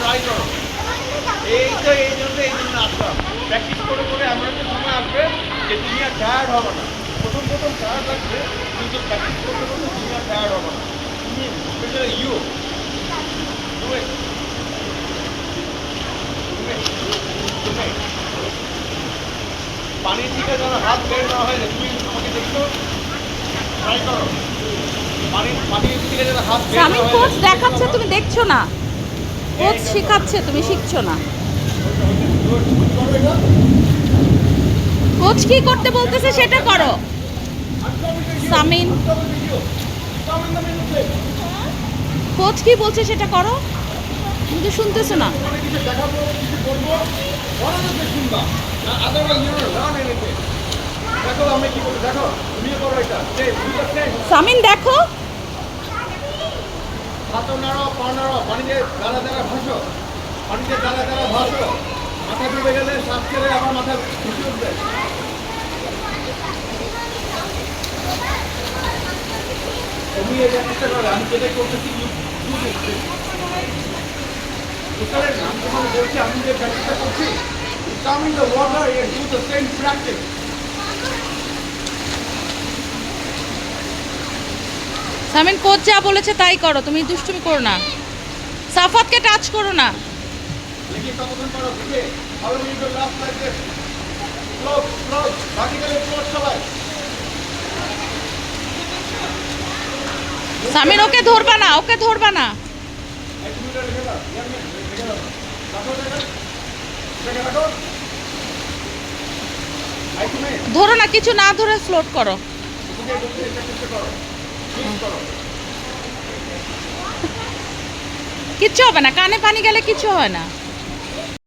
Try করো। এই জন্য আসলাম। প্র্যাকটিস করে করে এমন একটা সময় আসবে যে তুমি আর টায়ার্ড হবে না। প্রথম টায়ার্ড লাগবে, কিন্তু প্র্যাকটিস করতে করতে তুমি আর টায়ার্ড হবে না। তুমি স্পেশালি ইউ পানির থেকে যেন হাত বের না হয়, তুমি আমাকে দেখছো, ট্রাই করো। পানির থেকে যেন হাত বের না সামিন হয়। কোচ দেখাচ্ছে, তুমি দেখছো না। কোচ শেখাচ্ছে, তুমি শিখছো না। কোচ কি করতে বলতেছে সেটা করো সামিন। কোচ কি বলছে সেটা করো, তুমি তো শুনতেছো না। দেখো আমি কি করবো, দেখো তুমিও করো এটা। সামিন দেখো, হাতও নাড়ো, পা নাড়ো, পানিতে দাঁড়া দাঁড়া ভাসো, পানিতে দাঁড়া দাঁড়া ভাসো। মাথা ডুবে গেলে শ্বাস ছেড়ে আমার মাথা ভেসে উঠবে। তুমি এই চেষ্টা করো, আমি যেটা করতেছি আমি তোমাকে বলছি, আমি যে প্র্যাকটিসটা করছি, come in the water and do the same practice. Samin coach যা বলেছে তাই করো, তুমি দুষ্টুমি করো না। সাফাতকে টাচ করো না। দেখি কতক্ষণ করো, দেখে how you do last like this. Close, বাকি গেলে close সবাই। সামিন ওকে ধরবা না, ওকে ধরবা না। এক মিনিট রেখে দাও, রেখে দাও। রাখো, রাখো। এই তুমি ধরো না, কিছু না ধরে ফ্লোট করো। বুঝে প্র্যাকটিসটা করো। ঠিক করো। কিচ্ছু হবে না, কানে পানি গেলে কিছু হয় না।